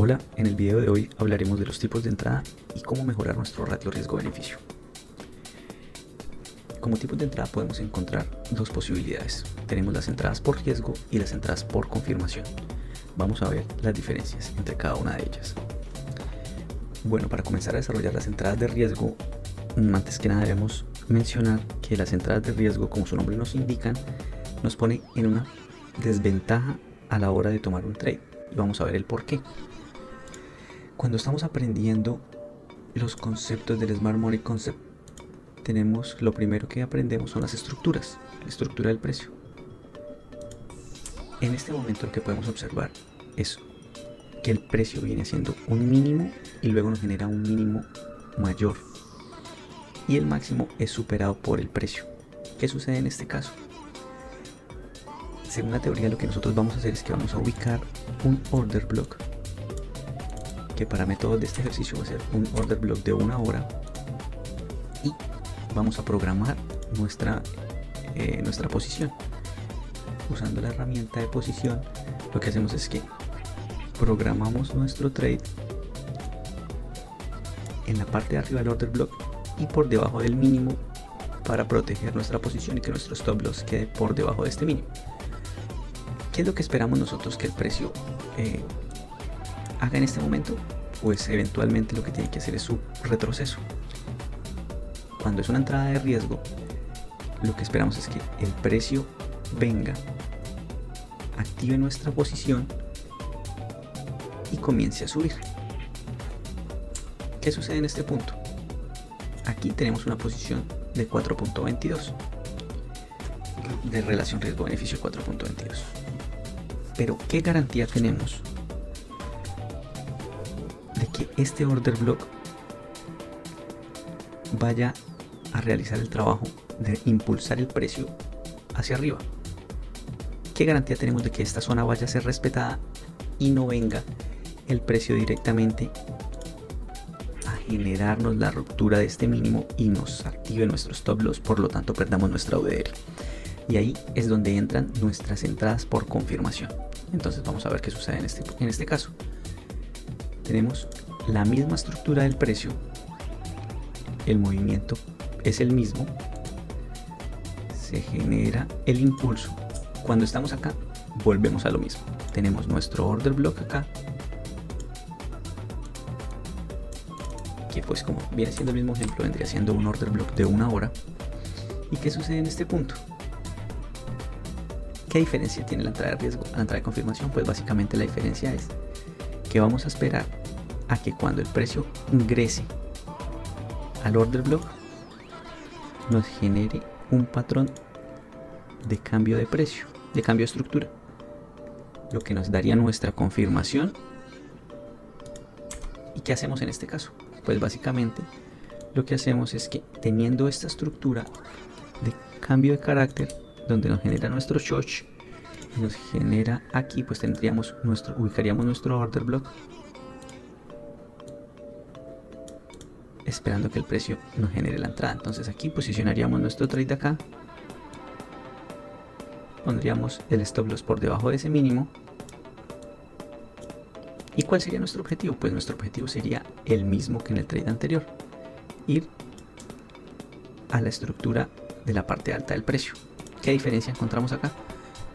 Hola, en el video de hoy hablaremos de los tipos de entrada y cómo mejorar nuestro ratio riesgo-beneficio. Como tipos de entrada podemos encontrar dos posibilidades. Tenemos las entradas por riesgo y las entradas por confirmación. Vamos a ver las diferencias entre cada una de ellas. Bueno, para comenzar a desarrollar las entradas de riesgo, antes que nada debemos mencionar que las entradas de riesgo, como su nombre nos indican, nos pone en una desventaja a la hora de tomar un trade. Y vamos a ver el por qué. Cuando estamos aprendiendo los conceptos del Smart Money Concept, lo primero que aprendemos son las estructuras, la estructura del precio. En este momento lo que podemos observar es que el precio viene siendo un mínimo y luego nos genera un mínimo mayor y el máximo es superado por el precio. ¿Qué sucede en este caso? Según la teoría, lo que nosotros vamos a hacer es que vamos a ubicar un order block, que para métodos de este ejercicio va a ser un order block de 1 hora, y vamos a programar nuestra posición. Usando la herramienta de posición, lo que hacemos es que programamos nuestro trade en la parte de arriba del order block y por debajo del mínimo para proteger nuestra posición y que nuestro stop loss quede por debajo de este mínimo. ¿Qué es lo que esperamos nosotros que el precio haga en este momento? Pues eventualmente lo que tiene que hacer es su retroceso. Cuando es una entrada de riesgo, lo que esperamos es que el precio venga, active nuestra posición y comience a subir. ¿Qué sucede en este punto? Aquí tenemos una posición de 4.22 de relación riesgo-beneficio 4.22. Pero ¿qué garantía tenemos de que este order block vaya a realizar el trabajo de impulsar el precio hacia arriba? ¿Qué garantía tenemos de que esta zona vaya a ser respetada y no venga el precio directamente a generarnos la ruptura de este mínimo y nos active nuestro stop loss, por lo tanto perdamos nuestra UDR? Y ahí es donde entran nuestras entradas por confirmación. Entonces vamos a ver qué sucede en este caso. Tenemos la misma estructura del precio, el movimiento es el mismo, se genera el impulso. Cuando estamos acá, volvemos a lo mismo. Tenemos nuestro order block acá, que pues como viene siendo el mismo ejemplo, vendría siendo un order block de 1 hora. ¿Y qué sucede en este punto? ¿Qué diferencia tiene la entrada de riesgo a la entrada de confirmación? Pues básicamente la diferencia es que vamos a esperar a que cuando el precio ingrese al order block nos genere un patrón de cambio de precio, de cambio de estructura, lo que nos daría nuestra confirmación. ¿Y qué hacemos en este caso? Pues básicamente lo que hacemos es que, teniendo esta estructura de cambio de carácter donde nos genera nuestro shoch y nos genera aquí, pues ubicaríamos nuestro order block esperando que el precio nos genere la entrada. Entonces aquí posicionaríamos nuestro trade acá, pondríamos el stop loss por debajo de ese mínimo. ¿Y cuál sería nuestro objetivo? Pues nuestro objetivo sería el mismo que en el trade anterior, ir a la estructura de la parte alta del precio. ¿Qué diferencia encontramos acá?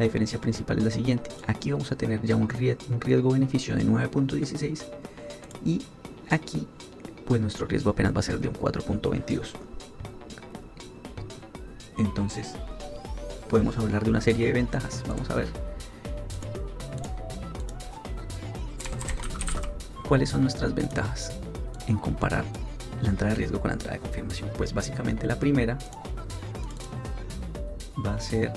La diferencia principal es la siguiente: aquí vamos a tener ya un riesgo-beneficio de 9.16 y aquí pues nuestro riesgo apenas va a ser de un 4.22. Entonces podemos hablar de una serie de ventajas. Vamos a ver cuáles son nuestras ventajas en comparar la entrada de riesgo con la entrada de confirmación. Pues básicamente la primera va a ser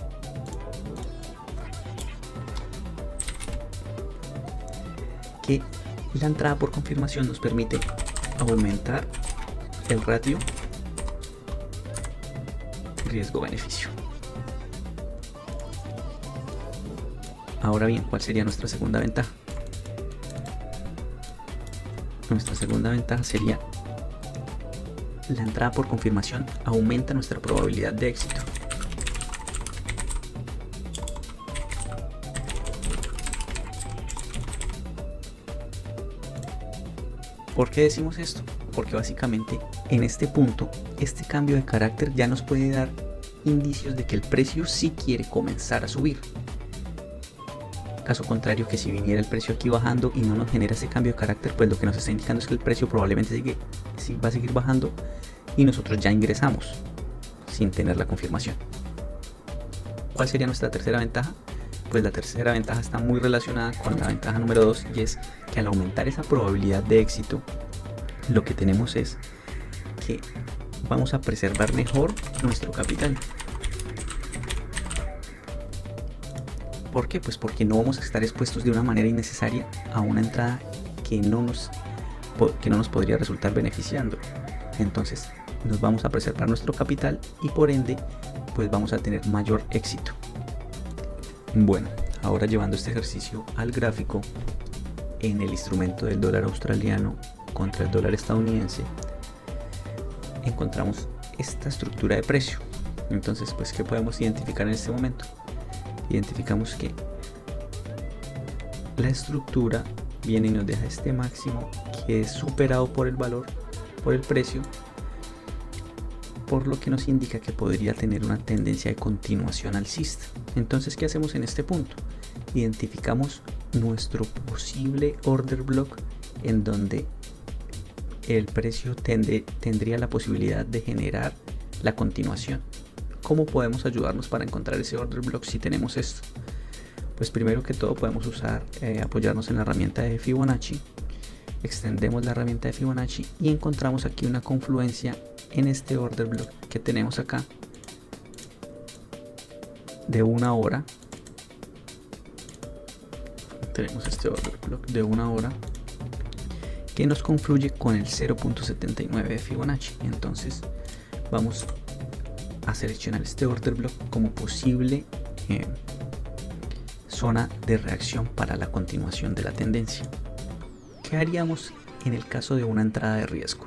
que la entrada por confirmación nos permite aumentar el ratio riesgo-beneficio. Ahora bien, ¿cuál sería nuestra segunda ventaja? Nuestra segunda ventaja sería la entrada por confirmación aumenta nuestra probabilidad de éxito. ¿Por qué decimos esto? Porque básicamente en este punto, este cambio de carácter ya nos puede dar indicios de que el precio sí quiere comenzar a subir. Caso contrario, que si viniera el precio aquí bajando y no nos genera ese cambio de carácter, pues lo que nos está indicando es que el precio probablemente va a seguir bajando y nosotros ya ingresamos sin tener la confirmación. ¿Cuál sería nuestra tercera ventaja? Pues la tercera ventaja está muy relacionada con la ventaja número 2, y es que al aumentar esa probabilidad de éxito, lo que tenemos es que vamos a preservar mejor nuestro capital. ¿Por qué? Pues porque no vamos a estar expuestos de una manera innecesaria a una entrada que no nos podría resultar beneficiando. Entonces nos vamos a preservar nuestro capital y por ende pues vamos a tener mayor éxito. Bueno, ahora llevando este ejercicio al gráfico, en el instrumento del dólar australiano contra el dólar estadounidense, encontramos esta estructura de precio. Entonces, pues, ¿qué podemos identificar en este momento? Identificamos que la estructura viene y nos deja este máximo que es superado por el valor, por el precio, por lo que nos indica que podría tener una tendencia de continuación alcista. Entonces, ¿qué hacemos en este punto? Identificamos nuestro posible order block en donde el precio tendría la posibilidad de generar la continuación. ¿Cómo podemos ayudarnos para encontrar ese order block si tenemos esto? Pues primero que todo podemos apoyarnos en la herramienta de Fibonacci. Extendemos la herramienta de Fibonacci y encontramos aquí una confluencia en este order block que tenemos acá de una hora. Tenemos este order block de una hora que nos confluye con el 0.79 de Fibonacci. Entonces vamos a seleccionar este order block como posible zona de reacción para la continuación de la tendencia. ¿Qué haríamos en el caso de una entrada de riesgo?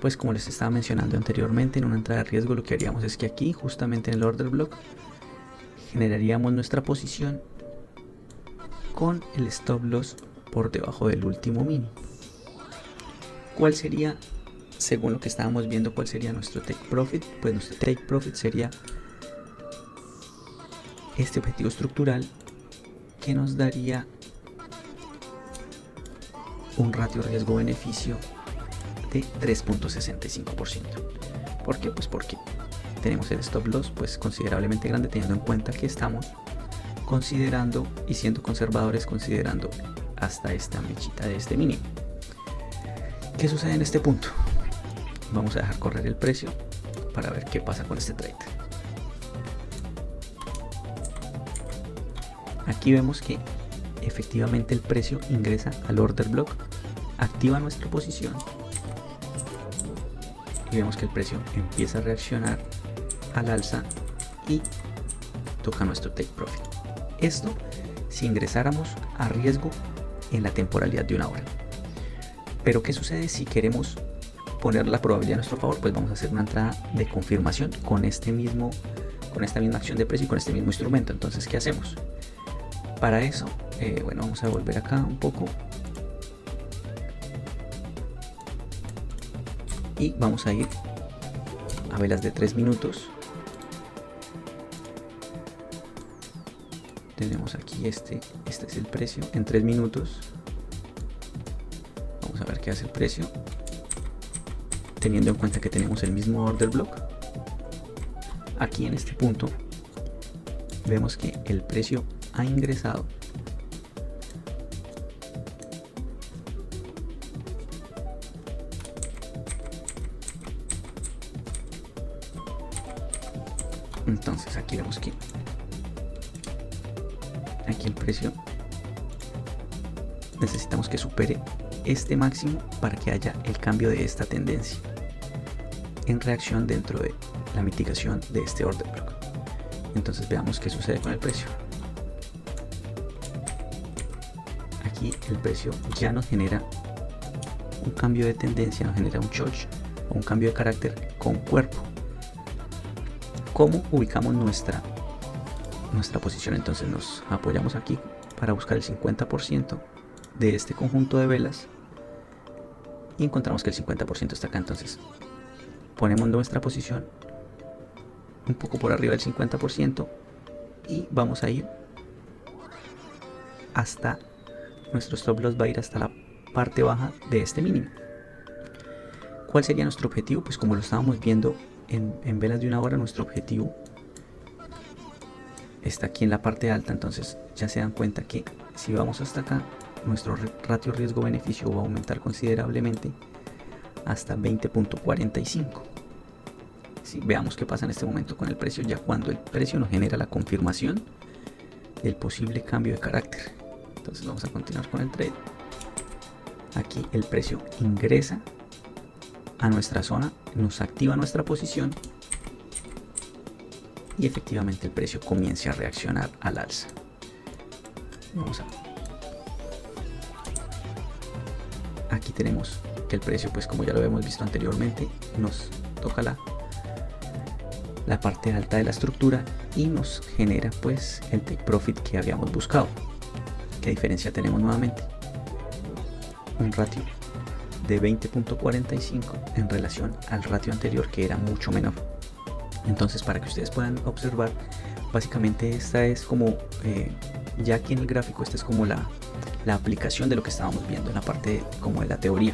Pues como les estaba mencionando anteriormente, en una entrada de riesgo lo que haríamos es que aquí, justamente en el order block, generaríamos nuestra posición con el stop loss por debajo del último mínimo. ¿Cuál sería, según lo que estábamos viendo, cuál sería nuestro take profit? Pues nuestro take profit sería este objetivo estructural que nos daría un ratio riesgo-beneficio de 3.65%. ¿Por qué? Pues porque tenemos el stop loss pues considerablemente grande, teniendo en cuenta que estamos considerando y siendo conservadores, considerando hasta esta mechita de este mínimo. ¿Qué sucede en este punto? Vamos a dejar correr el precio para ver qué pasa con este trade. Aquí vemos que efectivamente el precio ingresa al order block, activa nuestra posición y vemos que el precio empieza a reaccionar al alza y toca nuestro take profit. Esto si ingresáramos a riesgo en la temporalidad de una hora. Pero ¿qué sucede si queremos poner la probabilidad a nuestro favor? Pues vamos a hacer una entrada de confirmación con esta misma acción de precio y con este mismo instrumento. Entonces, ¿qué hacemos? Para eso, bueno, vamos a volver acá un poco y vamos a ir a velas de 3 minutos. Tenemos aquí este es el precio en 3 minutos. Vamos a ver qué hace el precio, teniendo en cuenta que tenemos el mismo order block. Aquí en este punto vemos que el precio ha ingresado entonces aquí vemos que aquí el precio necesitamos que supere este máximo para que haya el cambio de esta tendencia en reacción dentro de la mitigación de este order block. Entonces veamos qué sucede con el precio. Aquí el precio ya nos genera un cambio de tendencia, nos genera un choch o un cambio de carácter con cuerpo. ¿Cómo ubicamos nuestra posición? Entonces nos apoyamos aquí para buscar el 50% de este conjunto de velas y encontramos que el 50% está acá. Entonces ponemos nuestra posición un poco por arriba del 50% y vamos a ir hasta nuestro stop loss, va a ir hasta la parte baja de este mínimo. ¿Cuál sería nuestro objetivo? Pues como lo estábamos viendo en velas de una hora, nuestro objetivo está aquí en la parte alta. Entonces ya se dan cuenta que si vamos hasta acá, nuestro ratio riesgo-beneficio va a aumentar considerablemente hasta 20.45. Sí, veamos qué pasa en este momento con el precio, ya cuando el precio nos genera la confirmación del posible cambio de carácter. Entonces vamos a continuar con el trade. Aquí el precio ingresa a nuestra zona, nos activa nuestra posición y efectivamente el precio comienza a reaccionar al alza. Vamos a... Aquí tenemos que el precio, pues como ya lo habíamos visto anteriormente, nos toca la parte alta de la estructura y nos genera pues el take profit que habíamos buscado. ¿Qué diferencia tenemos nuevamente? Un ratio de 20.45 en relación al ratio anterior, que era mucho menor. Entonces, para que ustedes puedan observar, básicamente esta es como ya aquí en el gráfico, esta es como la aplicación de lo que estábamos viendo en la parte como de la teoría.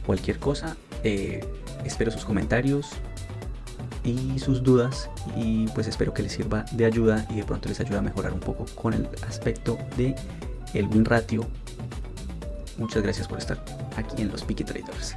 Cualquier cosa, espero sus comentarios y sus dudas, y pues espero que les sirva de ayuda y de pronto les ayude a mejorar un poco con el aspecto de el win ratio. Muchas gracias por estar aquí en los Piqui Traders.